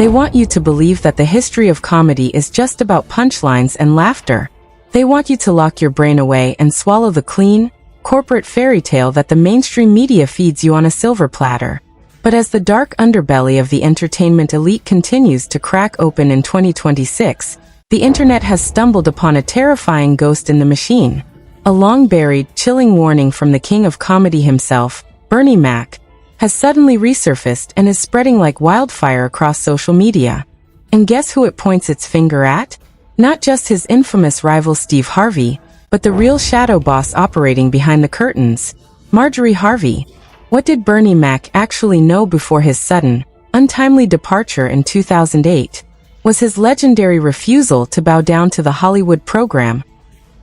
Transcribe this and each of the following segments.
They want you to believe that the history of comedy is just about punchlines and laughter. They want you to lock your brain away and swallow the clean, corporate fairy tale that the mainstream media feeds you on a silver platter. But as the dark underbelly of the entertainment elite continues to crack open in 2026, the internet has stumbled upon a terrifying ghost in the machine. A long-buried, chilling warning from the king of comedy himself, Bernie Mac, has suddenly resurfaced and is spreading like wildfire across social media. And guess who it points its finger at? Not just his infamous rival Steve Harvey, but the real shadow boss operating behind the curtains, Marjorie Harvey. What did Bernie Mac actually know before his sudden, untimely departure in 2008? Was his legendary refusal to bow down to the Hollywood program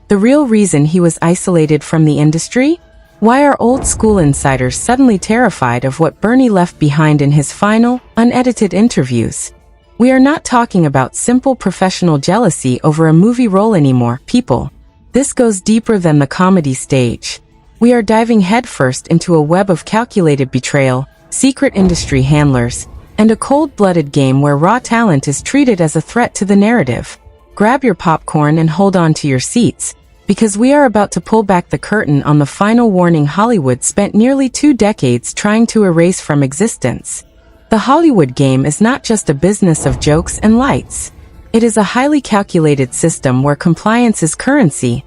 the real reason he was isolated from the industry? Why are old-school insiders suddenly terrified of what Bernie left behind in his final, unedited interviews? We are not talking about simple professional jealousy over a movie role anymore, people. This goes deeper than the comedy stage. We are diving headfirst into a web of calculated betrayal, secret industry handlers, and a cold-blooded game where raw talent is treated as a threat to the narrative. Grab your popcorn and hold on to your seats, because we are about to pull back the curtain on the final warning Hollywood spent nearly 2 decades trying to erase from existence. The Hollywood game is not just a business of jokes and lights. It is a highly calculated system where compliance is currency,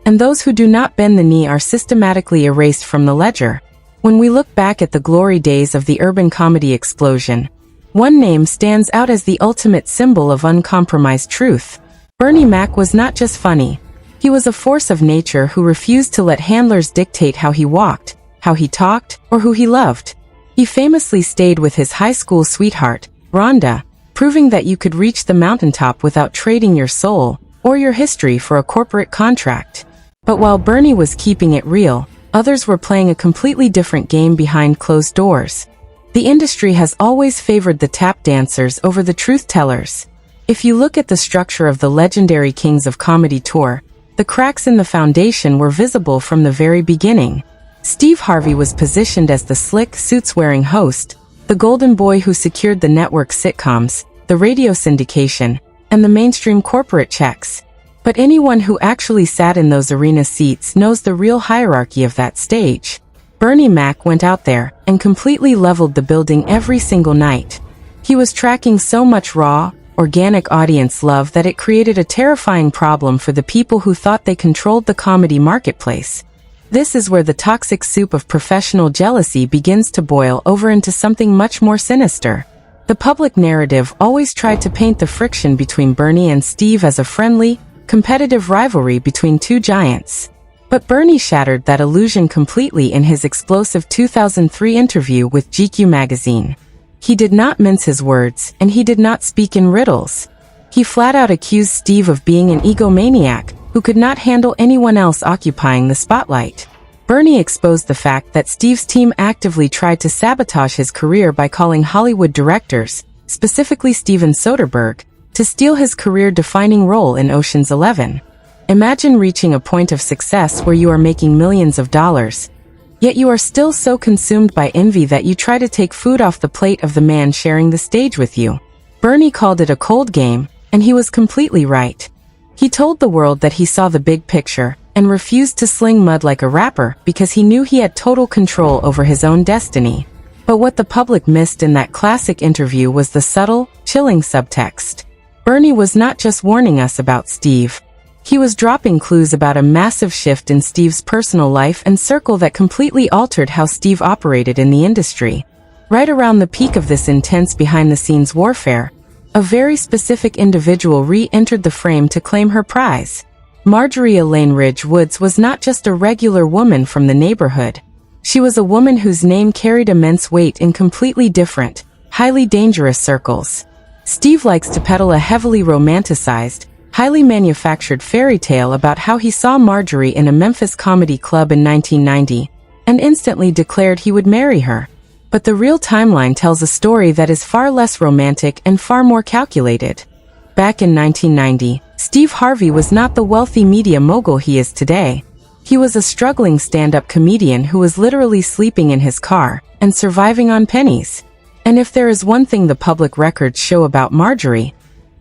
and those who do not bend the knee are systematically erased from the ledger. When we look back at the glory days of the urban comedy explosion, one name stands out as the ultimate symbol of uncompromised truth. Bernie Mac was not just funny. He was a force of nature who refused to let handlers dictate how he walked, how he talked, or who he loved. He famously stayed with his high school sweetheart, Rhonda, proving that you could reach the mountaintop without trading your soul or your history for a corporate contract. But while Bernie was keeping it real, others were playing a completely different game behind closed doors. The industry has always favored the tap dancers over the truth tellers. If you look at the structure of the legendary Kings of Comedy tour, the cracks in the foundation were visible from the very beginning. Steve Harvey was positioned as the slick, suits-wearing host, the golden boy who secured the network sitcoms, the radio syndication, and the mainstream corporate checks. But anyone who actually sat in those arena seats knows the real hierarchy of that stage. Bernie Mac went out there and completely leveled the building every single night. He was tracking so much raw, organic audience love that it created a terrifying problem for the people who thought they controlled the comedy marketplace. This is where the toxic soup of professional jealousy begins to boil over into something much more sinister. The public narrative always tried to paint the friction between Bernie and Steve as a friendly, competitive rivalry between two giants. But Bernie shattered that illusion completely in his explosive 2003 interview with GQ magazine. He did not mince his words, and he did not speak in riddles. He flat out accused Steve of being an egomaniac who could not handle anyone else occupying the spotlight. Bernie exposed the fact that Steve's team actively tried to sabotage his career by calling Hollywood directors, specifically Steven Soderbergh, to steal his career-defining role in Ocean's 11. Imagine reaching a point of success where you are making millions of dollars, yet you are still so consumed by envy that you try to take food off the plate of the man sharing the stage with you. Bernie called it a cold game, and he was completely right. He told the world that he saw the big picture, and refused to sling mud like a rapper because he knew he had total control over his own destiny. But what the public missed in that classic interview was the subtle, chilling subtext. Bernie was not just warning us about Steve. He was dropping clues about a massive shift in Steve's personal life and circle that completely altered how Steve operated in the industry. Right around the peak of this intense behind-the-scenes warfare, a very specific individual re-entered the frame to claim her prize. Marjorie Elaine Ridge Woods was not just a regular woman from the neighborhood. She was a woman whose name carried immense weight in completely different, highly dangerous circles. Steve likes to peddle a heavily romanticized, highly manufactured fairy tale about how he saw Marjorie in a Memphis comedy club in 1990, and instantly declared he would marry her. But the real timeline tells a story that is far less romantic and far more calculated. Back in 1990, Steve Harvey was not the wealthy media mogul he is today. He was a struggling stand-up comedian who was literally sleeping in his car and surviving on pennies. And if there is one thing the public records show about Marjorie,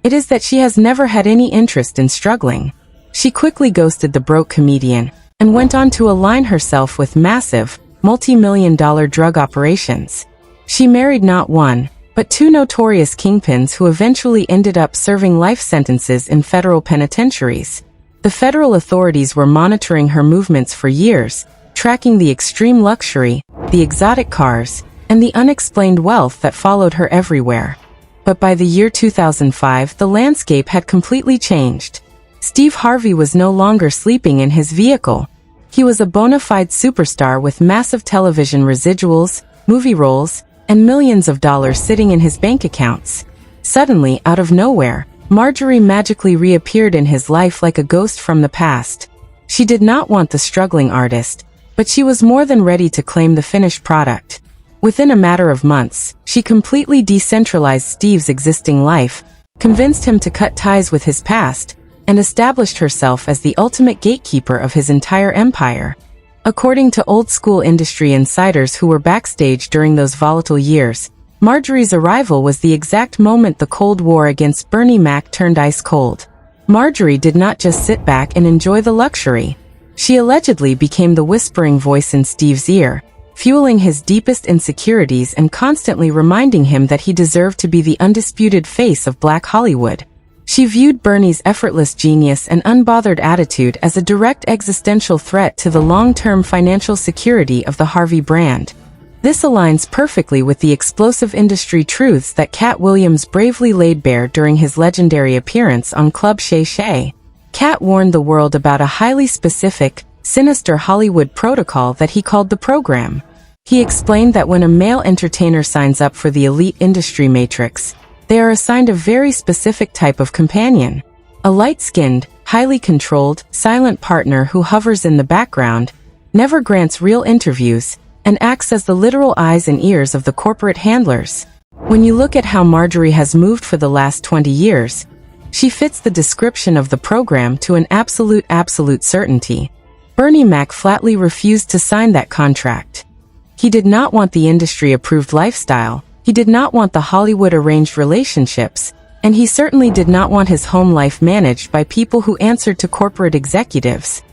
it is that she has never had any interest in struggling. She quickly ghosted the broke comedian and went on to align herself with massive, multi-million-dollar drug operations. She married not one, but two notorious kingpins who eventually ended up serving life sentences in federal penitentiaries. The federal authorities were monitoring her movements for years, tracking the extreme luxury, the exotic cars, and the unexplained wealth that followed her everywhere. But by the year 2005, the landscape had completely changed. Steve Harvey was no longer sleeping in his vehicle. He was a bona fide superstar with massive television residuals, movie roles, and millions of dollars sitting in his bank accounts. Suddenly, out of nowhere, Marjorie magically reappeared in his life like a ghost from the past. She did not want the struggling artist, but she was more than ready to claim the finished product. Within a matter of months, she completely decentralized Steve's existing life, convinced him to cut ties with his past, and established herself as the ultimate gatekeeper of his entire empire. According to old-school industry insiders who were backstage during those volatile years, Marjorie's arrival was the exact moment the Cold War against Bernie Mac turned ice cold. Marjorie did not just sit back and enjoy the luxury. She allegedly became the whispering voice in Steve's ear, fueling his deepest insecurities and constantly reminding him that he deserved to be the undisputed face of Black Hollywood. She viewed Bernie's effortless genius and unbothered attitude as a direct existential threat to the long-term financial security of the Harvey brand. This aligns perfectly with the explosive industry truths that Cat Williams bravely laid bare during his legendary appearance on Club Shay Shay. Cat warned the world about a highly specific, sinister Hollywood protocol that he called the program. He explained that when a male entertainer signs up for the elite industry matrix, they are assigned a very specific type of companion. A light-skinned, highly controlled, silent partner who hovers in the background, never grants real interviews, and acts as the literal eyes and ears of the corporate handlers. When you look at how Marjorie has moved for the last 20 years, she fits the description of the program to an absolute certainty. Bernie Mac flatly refused to sign that contract. He did not want the industry-approved lifestyle. He did not want the Hollywood-arranged relationships, and he certainly did not want his home life managed by people who answered to corporate executives.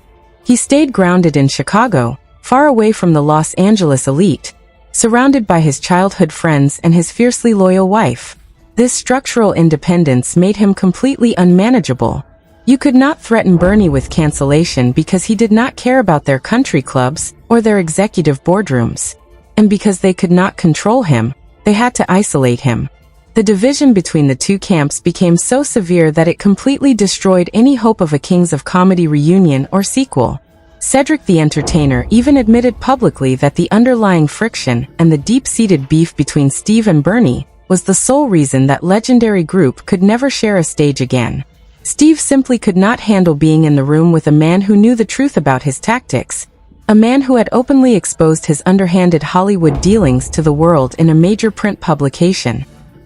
He stayed grounded in Chicago, far away from the Los Angeles elite, surrounded by his childhood friends and his fiercely loyal wife. This structural independence made him completely unmanageable. You could not threaten Bernie with cancellation because he did not care about their country clubs or their executive boardrooms. And because they could not control him, they had to isolate him. The division between the two camps became so severe that it completely destroyed any hope of a Kings of Comedy reunion or sequel. Cedric the Entertainer even admitted publicly that the underlying friction and the deep-seated beef between Steve and Bernie was the sole reason that legendary group could never share a stage again. Steve simply could not handle being in the room with a man who knew the truth about his tactics, a man who had openly exposed his underhanded Hollywood dealings to the world in a major print publication.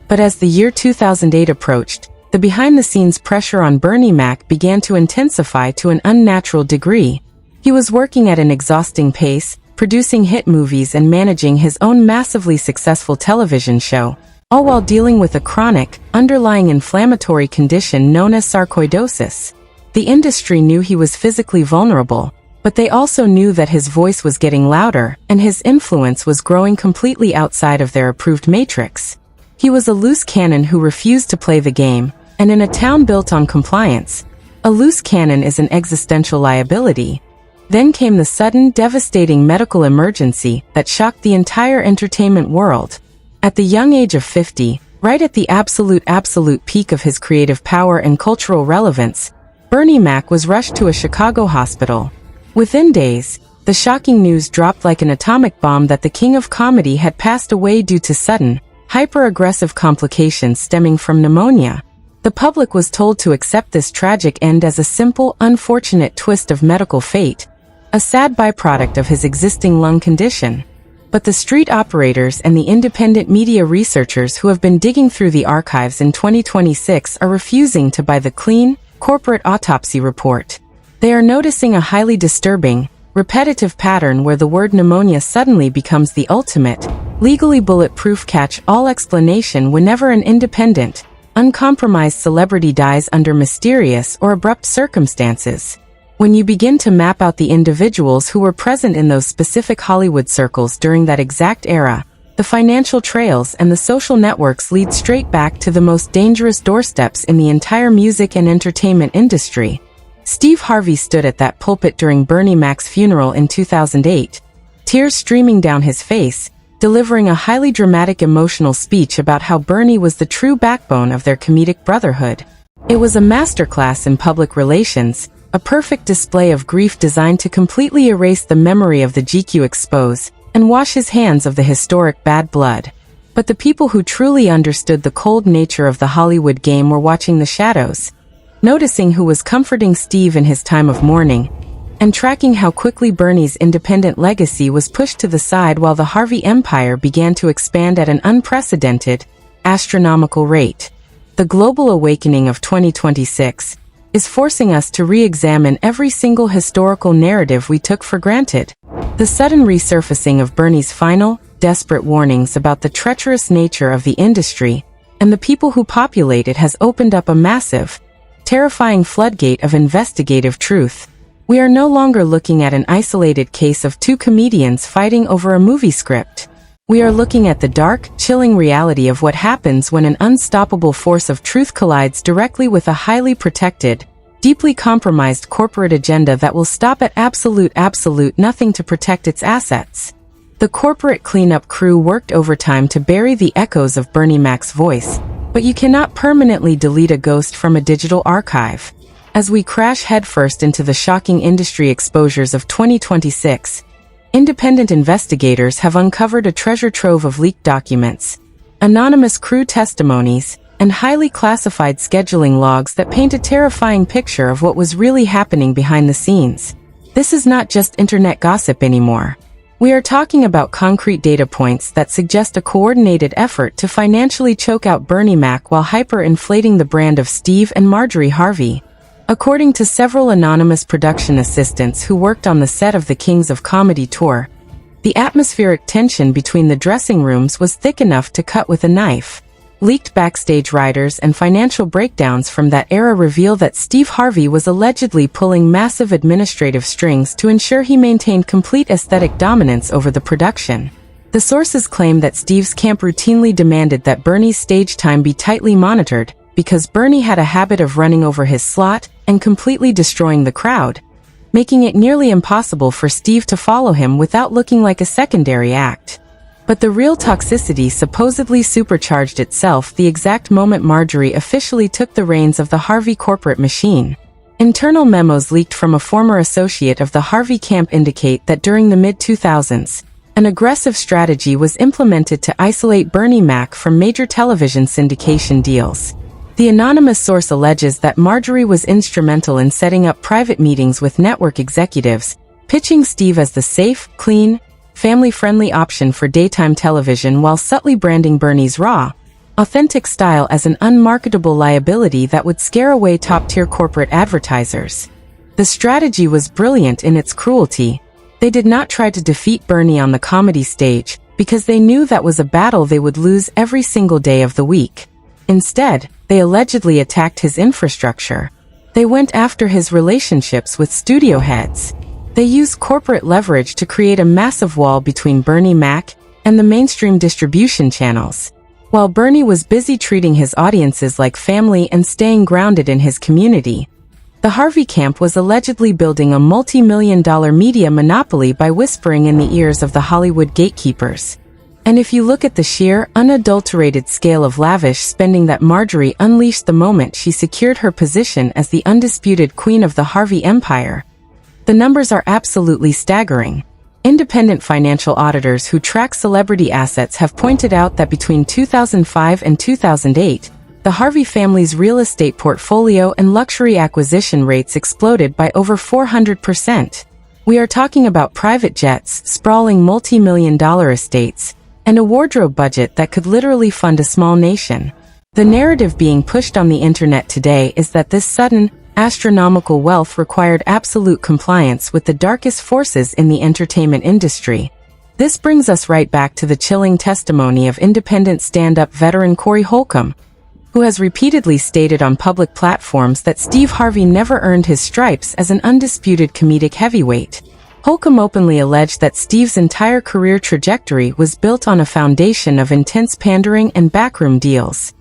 But as the year 2008 approached, the behind-the-scenes pressure on Bernie Mac began to intensify to an unnatural degree. He was working at an exhausting pace, producing hit movies and managing his own massively successful television show, all while dealing with a chronic, underlying inflammatory condition known as sarcoidosis. The industry knew he was physically vulnerable, but they also knew that his voice was getting louder and his influence was growing completely outside of their approved matrix. He was a loose cannon who refused to play the game, and in a town built on compliance, a loose cannon is an existential liability. Then came the sudden, devastating medical emergency that shocked the entire entertainment world. At the young age of 50, right at the absolute peak of his creative power and cultural relevance, Bernie Mac was rushed to a Chicago hospital. Within days, the shocking news dropped like an atomic bomb that the King of Comedy had passed away due to sudden, hyper-aggressive complications stemming from pneumonia. The public was told to accept this tragic end as a simple, unfortunate twist of medical fate, a sad byproduct of his existing lung condition. But the street operators and the independent media researchers who have been digging through the archives in 2026 are refusing to buy the clean, corporate autopsy report. They are noticing a highly disturbing, repetitive pattern where the word pneumonia suddenly becomes the ultimate, legally bulletproof catch-all explanation whenever an independent, uncompromised celebrity dies under mysterious or abrupt circumstances. When you begin to map out the individuals who were present in those specific Hollywood circles during that exact era, the financial trails and the social networks lead straight back to the most dangerous doorsteps in the entire music and entertainment industry. Steve Harvey stood at that pulpit during Bernie Mac's funeral in 2008, tears streaming down his face, delivering a highly dramatic emotional speech about how Bernie was the true backbone of their comedic brotherhood. It was a masterclass in public relations, a perfect display of grief designed to completely erase the memory of the GQ expose and wash his hands of the historic bad blood. But the people who truly understood the cold nature of the Hollywood game were watching the shadows, noticing who was comforting Steve in his time of mourning, and tracking how quickly Bernie's independent legacy was pushed to the side while the Harvey empire began to expand at an unprecedented, astronomical rate. The global awakening of 2026 is forcing us to re-examine every single historical narrative we took for granted. The sudden resurfacing of Bernie's final, desperate warnings about the treacherous nature of the industry and the people who populate it has opened up a massive, terrifying floodgate of investigative truth. We are no longer looking at an isolated case of two comedians fighting over a movie script. We are looking at the dark, chilling reality of what happens when an unstoppable force of truth collides directly with a highly protected, deeply compromised corporate agenda that will stop at absolute nothing to protect its assets. The corporate cleanup crew worked overtime to bury the echoes of Bernie Mac's voice, but you cannot permanently delete a ghost from a digital archive. As we crash headfirst into the shocking industry exposures of 2026, independent investigators have uncovered a treasure trove of leaked documents, anonymous crew testimonies, and highly classified scheduling logs that paint a terrifying picture of what was really happening behind the scenes. This is not just internet gossip anymore. We are talking about concrete data points that suggest a coordinated effort to financially choke out Bernie Mac while hyper-inflating the brand of Steve and Marjorie Harvey. According to several anonymous production assistants who worked on the set of the Kings of Comedy tour, the atmospheric tension between the dressing rooms was thick enough to cut with a knife. Leaked backstage writers and financial breakdowns from that era reveal that Steve Harvey was allegedly pulling massive administrative strings to ensure he maintained complete aesthetic dominance over the production. The sources claim that Steve's camp routinely demanded that Bernie's stage time be tightly monitored, because Bernie had a habit of running over his slot and completely destroying the crowd, making it nearly impossible for Steve to follow him without looking like a secondary act. But the real toxicity supposedly supercharged itself the exact moment Marjorie officially took the reins of the Harvey corporate machine. Internal memos leaked from a former associate of the Harvey camp indicate that during the mid-2000s, an aggressive strategy was implemented to isolate Bernie Mac from major television syndication deals. The anonymous source alleges that Marjorie was instrumental in setting up private meetings with network executives, pitching Steve as the safe, clean, family-friendly option for daytime television while subtly branding Bernie's raw, authentic style as an unmarketable liability that would scare away top-tier corporate advertisers. The strategy was brilliant in its cruelty. They did not try to defeat Bernie on the comedy stage, because they knew that was a battle they would lose every single day of the week. Instead, they allegedly attacked his infrastructure. They went after his relationships with studio heads. They used corporate leverage to create a massive wall between Bernie Mac and the mainstream distribution channels. While Bernie was busy treating his audiences like family and staying grounded in his community, the Harvey camp was allegedly building a multi-million-dollar media monopoly by whispering in the ears of the Hollywood gatekeepers. And if you look at the sheer, unadulterated scale of lavish spending that Marjorie unleashed the moment she secured her position as the undisputed queen of the Harvey empire, the numbers are absolutely staggering. Independent financial auditors who track celebrity assets have pointed out that between 2005 and 2008, the Harvey family's real estate portfolio and luxury acquisition rates exploded by over 400%. We are talking about private jets, sprawling multi-million-dollar estates, and a wardrobe budget that could literally fund a small nation. The narrative being pushed on the internet today is that this sudden, astronomical wealth required absolute compliance with the darkest forces in the entertainment industry. This brings us right back to the chilling testimony of independent stand-up veteran Corey Holcomb, who has repeatedly stated on public platforms that Steve Harvey never earned his stripes as an undisputed comedic heavyweight. Holcomb openly alleged that Steve's entire career trajectory was built on a foundation of intense pandering and backroom deals.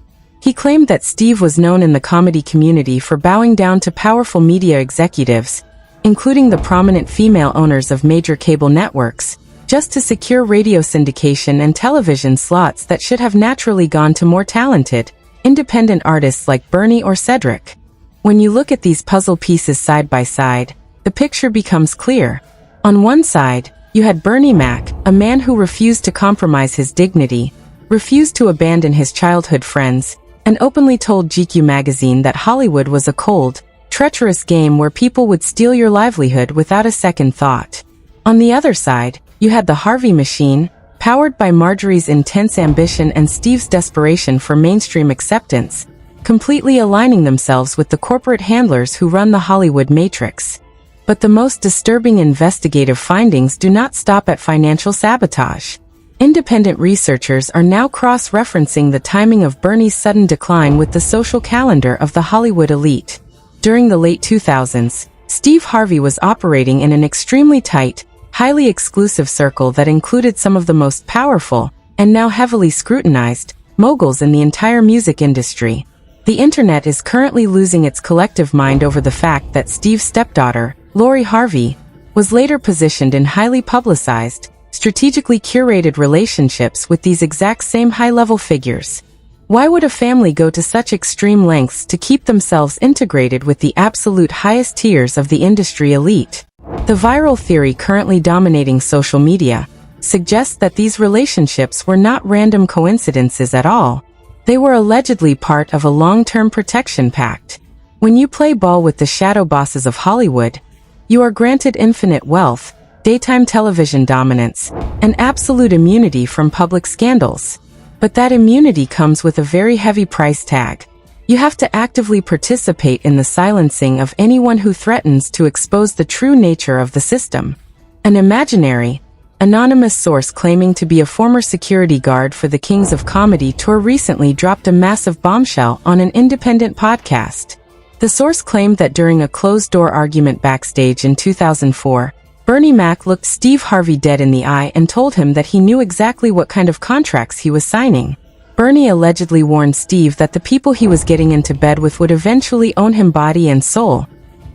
He claimed that Steve was known in the comedy community for bowing down to powerful media executives, including the prominent female owners of major cable networks, just to secure radio syndication and television slots that should have naturally gone to more talented, independent artists like Bernie or Cedric. When you look at these puzzle pieces side by side, the picture becomes clear. On one side, you had Bernie Mac, a man who refused to compromise his dignity, refused to abandon his childhood friends, and openly told GQ magazine that Hollywood was a cold, treacherous game where people would steal your livelihood without a second thought. On the other side, you had the Harvey machine, powered by Marjorie's intense ambition and Steve's desperation for mainstream acceptance, completely aligning themselves with the corporate handlers who run the Hollywood matrix. But the most disturbing investigative findings do not stop at financial sabotage. Independent researchers are now cross-referencing the timing of Bernie's sudden decline with the social calendar of the Hollywood elite. During the late 2000s, Steve Harvey was operating in an extremely tight, highly exclusive circle that included some of the most powerful, and now heavily scrutinized, moguls in the entire music industry. The internet is currently losing its collective mind over the fact that Steve's stepdaughter, Marjorie Harvey, was later positioned in highly publicized, strategically curated relationships with these exact same high-level figures. Why would a family go to such extreme lengths to keep themselves integrated with the absolute highest tiers of the industry elite? The viral theory currently dominating social media suggests that these relationships were not random coincidences at all. They were allegedly part of a long-term protection pact. When you play ball with the shadow bosses of Hollywood, you are granted infinite wealth, daytime television dominance, and absolute immunity from public scandals. But that immunity comes with a very heavy price tag. You have to actively participate in the silencing of anyone who threatens to expose the true nature of the system. An imaginary, anonymous source claiming to be a former security guard for the Kings of Comedy tour recently dropped a massive bombshell on an independent podcast. The source claimed that during a closed-door argument backstage in 2004, Bernie Mac looked Steve Harvey dead in the eye and told him that he knew exactly what kind of contracts he was signing. Bernie allegedly warned Steve that the people he was getting into bed with would eventually own him body and soul,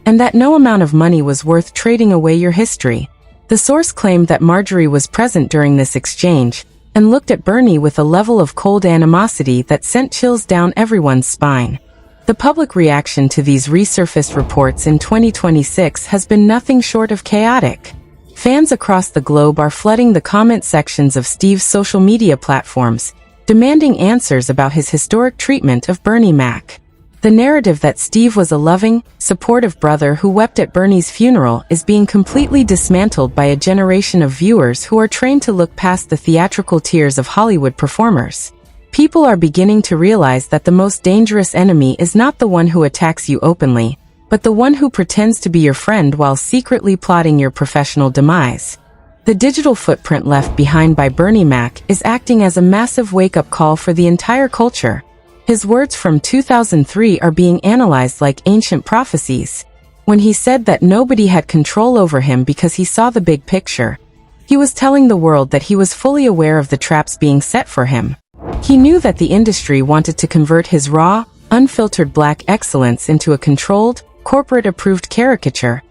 and that no amount of money was worth trading away your history. The source claimed that Marjorie was present during this exchange, and looked at Bernie with a level of cold animosity that sent chills down everyone's spine. The public reaction to these resurfaced reports in 2026 has been nothing short of chaotic. Fans across the globe are flooding the comment sections of Steve's social media platforms, demanding answers about his historic treatment of Bernie Mac. The narrative that Steve was a loving, supportive brother who wept at Bernie's funeral is being completely dismantled by a generation of viewers who are trained to look past the theatrical tears of Hollywood performers. People are beginning to realize that the most dangerous enemy is not the one who attacks you openly, but the one who pretends to be your friend while secretly plotting your professional demise. The digital footprint left behind by Bernie Mac is acting as a massive wake-up call for the entire culture. His words from 2003 are being analyzed like ancient prophecies. When he said that nobody had control over him because he saw the big picture, he was telling the world that he was fully aware of the traps being set for him. He knew that the industry wanted to convert his raw, unfiltered black excellence into a controlled, corporate-approved caricature,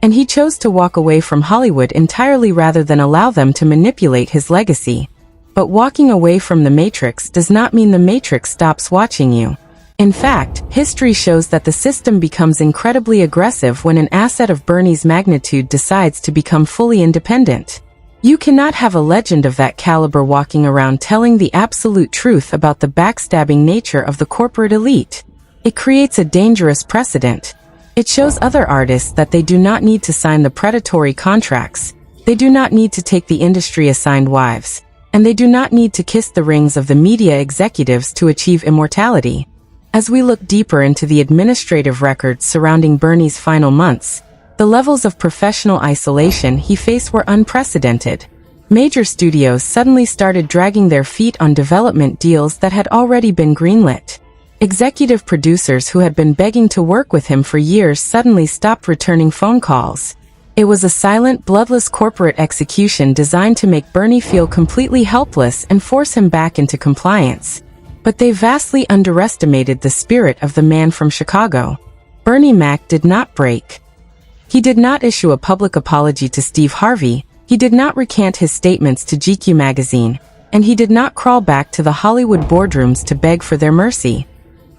and he chose to walk away from Hollywood entirely rather than allow them to manipulate his legacy. But walking away from the Matrix does not mean the Matrix stops watching you. In fact, history shows that the system becomes incredibly aggressive when an asset of Bernie's magnitude decides to become fully independent. You cannot have a legend of that caliber walking around telling the absolute truth about the backstabbing nature of the corporate elite. It creates a dangerous precedent. It shows other artists that they do not need to sign the predatory contracts, they do not need to take the industry-assigned wives, and they do not need to kiss the rings of the media executives to achieve immortality. As we look deeper into the administrative records surrounding Bernie's final months, the levels of professional isolation he faced were unprecedented. Major studios suddenly started dragging their feet on development deals that had already been greenlit. Executive producers who had been begging to work with him for years suddenly stopped returning phone calls. It was a silent, bloodless corporate execution designed to make Bernie feel completely helpless and force him back into compliance. But they vastly underestimated the spirit of the man from Chicago. Bernie Mac did not break. He did not issue a public apology to Steve Harvey, he did not recant his statements to GQ magazine, and he did not crawl back to the Hollywood boardrooms to beg for their mercy.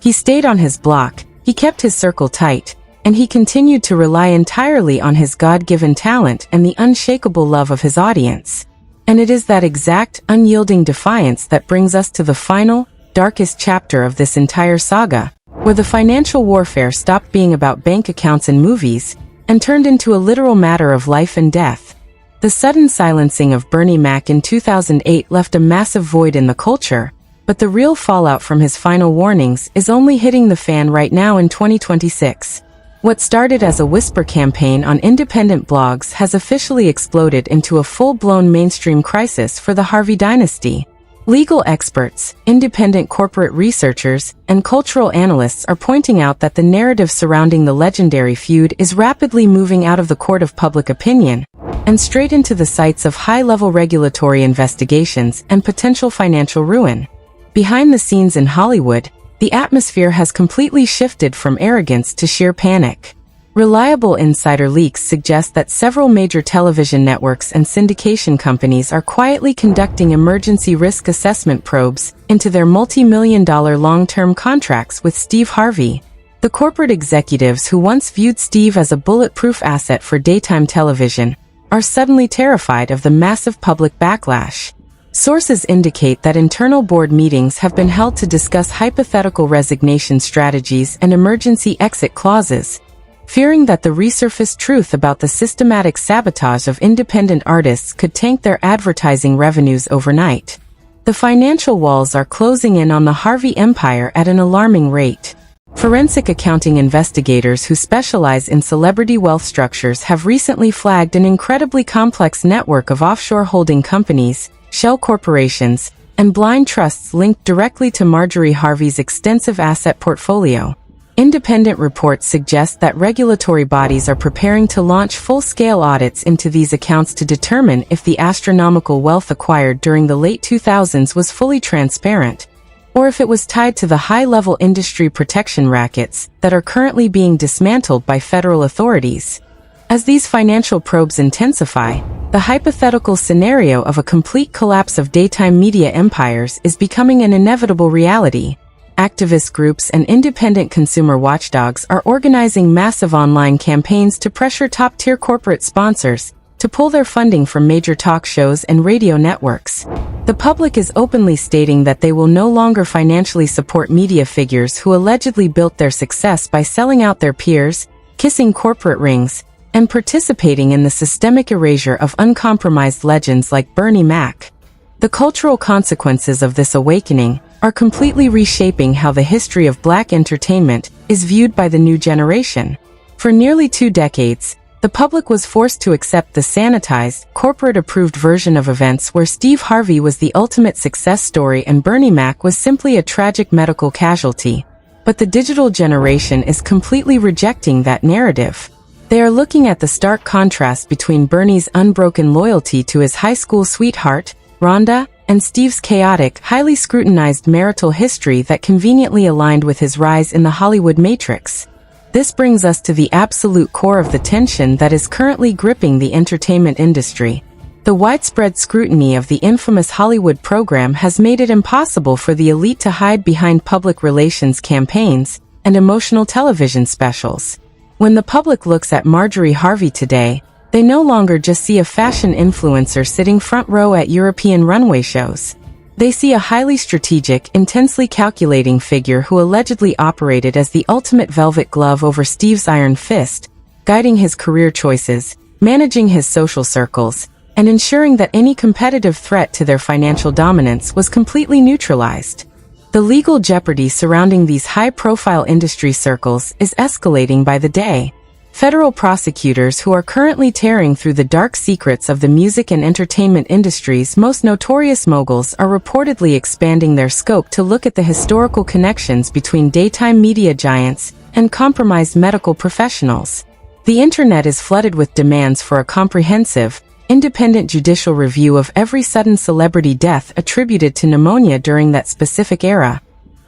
He stayed on his block, he kept his circle tight, and he continued to rely entirely on his God-given talent and the unshakable love of his audience. And it is that exact, unyielding defiance that brings us to the final, darkest chapter of this entire saga, where the financial warfare stopped being about bank accounts and movies, and turned into a literal matter of life and death. The sudden silencing of Bernie Mac in 2008 left a massive void in the culture, but the real fallout from his final warnings is only hitting the fan right now in 2026. What started as a whisper campaign on independent blogs has officially exploded into a full-blown mainstream crisis for the Harvey dynasty. Legal experts, independent corporate researchers, and cultural analysts are pointing out that the narrative surrounding the legendary feud is rapidly moving out of the court of public opinion and straight into the sights of high-level regulatory investigations and potential financial ruin. Behind the scenes in Hollywood, the atmosphere has completely shifted from arrogance to sheer panic. Reliable insider leaks suggest that several major television networks and syndication companies are quietly conducting emergency risk assessment probes into their multi-million-dollar long-term contracts with Steve Harvey. The corporate executives who once viewed Steve as a bulletproof asset for daytime television are suddenly terrified of the massive public backlash. Sources indicate that internal board meetings have been held to discuss hypothetical resignation strategies and emergency exit clauses, fearing that the resurfaced truth about the systematic sabotage of independent artists could tank their advertising revenues overnight. The financial walls are closing in on the Harvey empire at an alarming rate. Forensic accounting investigators who specialize in celebrity wealth structures have recently flagged an incredibly complex network of offshore holding companies, shell corporations, and blind trusts linked directly to Marjorie Harvey's extensive asset portfolio. Independent reports suggest that regulatory bodies are preparing to launch full-scale audits into these accounts to determine if the astronomical wealth acquired during the late 2000s was fully transparent, or if it was tied to the high-level industry protection rackets that are currently being dismantled by federal authorities. As these financial probes intensify, the hypothetical scenario of a complete collapse of daytime media empires is becoming an inevitable reality. Activist groups and independent consumer watchdogs are organizing massive online campaigns to pressure top-tier corporate sponsors to pull their funding from major talk shows and radio networks. The public is openly stating that they will no longer financially support media figures who allegedly built their success by selling out their peers, kissing corporate rings, and participating in the systemic erasure of uncompromised legends like Bernie Mac. The cultural consequences of this awakening are completely reshaping how the history of Black entertainment is viewed by the new generation. For nearly 2 decades, the public was forced to accept the sanitized, corporate-approved version of events where Steve Harvey was the ultimate success story and Bernie Mac was simply a tragic medical casualty. But the digital generation is completely rejecting that narrative. They are looking at the stark contrast between Bernie's unbroken loyalty to his high school sweetheart, Rhonda, and Steve's chaotic, highly scrutinized marital history that conveniently aligned with his rise in the Hollywood matrix. This brings us to the absolute core of the tension that is currently gripping the entertainment industry. The widespread scrutiny of the infamous Hollywood program has made it impossible for the elite to hide behind public relations campaigns and emotional television specials. When the public looks at Marjorie Harvey today, they no longer just see a fashion influencer sitting front row at European runway shows. They see a highly strategic, intensely calculating figure who allegedly operated as the ultimate velvet glove over Steve's iron fist, guiding his career choices, managing his social circles, and ensuring that any competitive threat to their financial dominance was completely neutralized. The legal jeopardy surrounding these high-profile industry circles is escalating by the day. Federal prosecutors who are currently tearing through the dark secrets of the music and entertainment industry's most notorious moguls are reportedly expanding their scope to look at the historical connections between daytime media giants and compromised medical professionals. The internet is flooded with demands for a comprehensive, independent judicial review of every sudden celebrity death attributed to pneumonia during that specific era,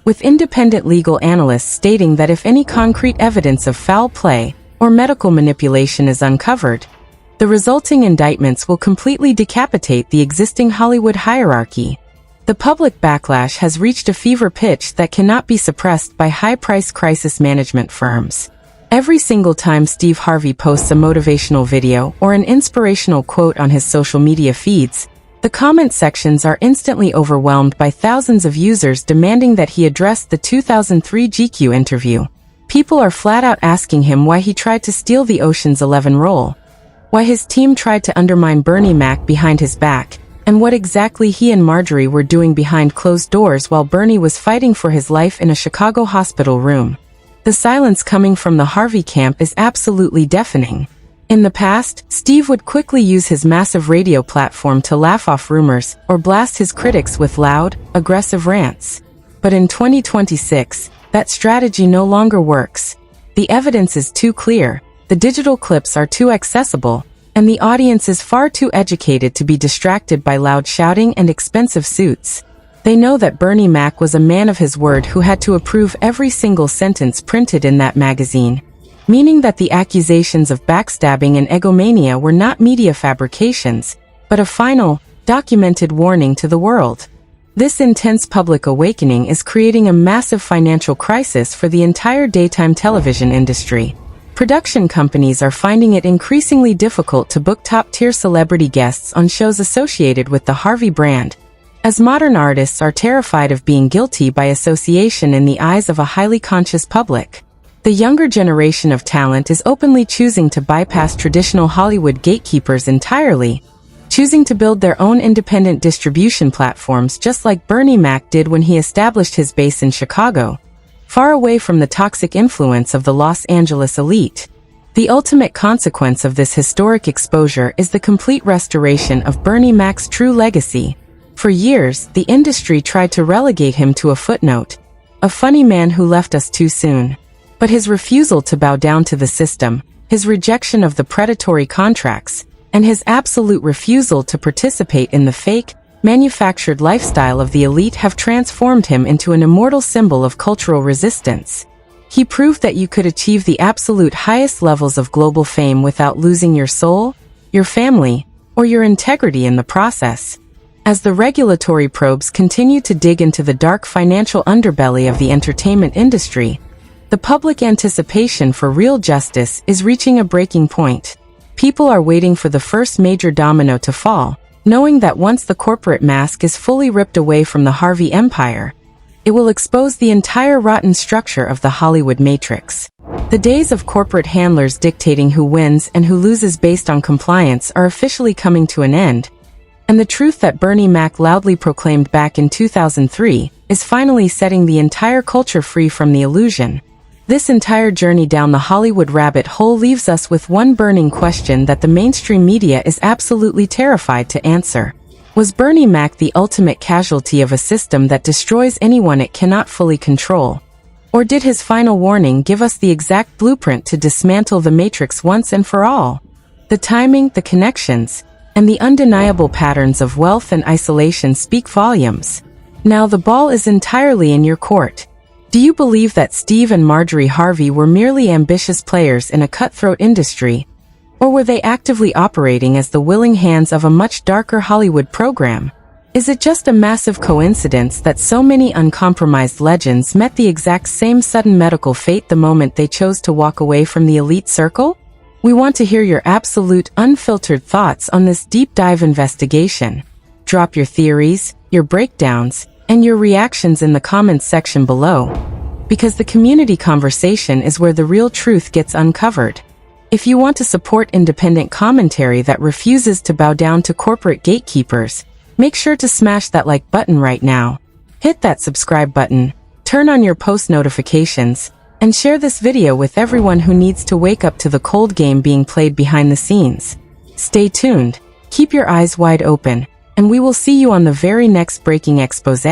with independent legal analysts stating that if any concrete evidence of foul play or medical manipulation is uncovered, the resulting indictments will completely decapitate the existing Hollywood hierarchy. The public backlash has reached a fever pitch that cannot be suppressed by high-price crisis management firms. Every single time Steve Harvey posts a motivational video or an inspirational quote on his social media feeds, the comment sections are instantly overwhelmed by thousands of users demanding that he address the 2003 GQ interview. People are flat out asking him why he tried to steal the Ocean's 11 role, why his team tried to undermine Bernie Mac behind his back, and what exactly he and Marjorie were doing behind closed doors while Bernie was fighting for his life in a Chicago hospital room. The silence coming from the Harvey camp is absolutely deafening. In the past, Steve would quickly use his massive radio platform to laugh off rumors or blast his critics with loud, aggressive rants. But in 2026, that strategy no longer works. The evidence is too clear, the digital clips are too accessible, and the audience is far too educated to be distracted by loud shouting and expensive suits. They know that Bernie Mac was a man of his word who had to approve every single sentence printed in that magazine, meaning that the accusations of backstabbing and egomania were not media fabrications, but a final, documented warning to the world. This intense public awakening is creating a massive financial crisis for the entire daytime television industry. Production companies are finding it increasingly difficult to book top-tier celebrity guests on shows associated with the Harvey brand, as modern artists are terrified of being guilty by association in the eyes of a highly conscious public. The younger generation of talent is openly choosing to bypass traditional Hollywood gatekeepers entirely, choosing to build their own independent distribution platforms just like Bernie Mac did when he established his base in Chicago, far away from the toxic influence of the Los Angeles elite. The ultimate consequence of this historic exposure is the complete restoration of Bernie Mac's true legacy. For years, the industry tried to relegate him to a footnote, a funny man who left us too soon. But his refusal to bow down to the system, his rejection of the predatory contracts, and his absolute refusal to participate in the fake, manufactured lifestyle of the elite have transformed him into an immortal symbol of cultural resistance. He proved that you could achieve the absolute highest levels of global fame without losing your soul, your family, or your integrity in the process. As the regulatory probes continue to dig into the dark financial underbelly of the entertainment industry, the public anticipation for real justice is reaching a breaking point. People are waiting for the first major domino to fall, knowing that once the corporate mask is fully ripped away from the Harvey empire, it will expose the entire rotten structure of the Hollywood matrix. The days of corporate handlers dictating who wins and who loses based on compliance are officially coming to an end, and the truth that Bernie Mac loudly proclaimed back in 2003 is finally setting the entire culture free from the illusion. This entire journey down the Hollywood rabbit hole leaves us with one burning question that the mainstream media is absolutely terrified to answer. Was Bernie Mac the ultimate casualty of a system that destroys anyone it cannot fully control? Or did his final warning give us the exact blueprint to dismantle the matrix once and for all? The timing, the connections, and the undeniable patterns of wealth and isolation speak volumes. Now the ball is entirely in your court. Do you believe that Steve and Marjorie Harvey were merely ambitious players in a cutthroat industry, or were they actively operating as the willing hands of a much darker Hollywood program? Is it just a massive coincidence that so many uncompromised legends met the exact same sudden medical fate the moment they chose to walk away from the elite circle? We want to hear your absolute, unfiltered thoughts on this deep dive investigation. Drop your theories, your breakdowns, and your reactions in the comments section below, because the community conversation is where the real truth gets uncovered. If you want to support independent commentary that refuses to bow down to corporate gatekeepers, make sure to smash that like button right now. Hit that subscribe button, turn on your post notifications, And share this video with everyone who needs to wake up to the cold game being played behind the scenes. Stay tuned, keep your eyes wide open, and we will see you on the very next breaking expose.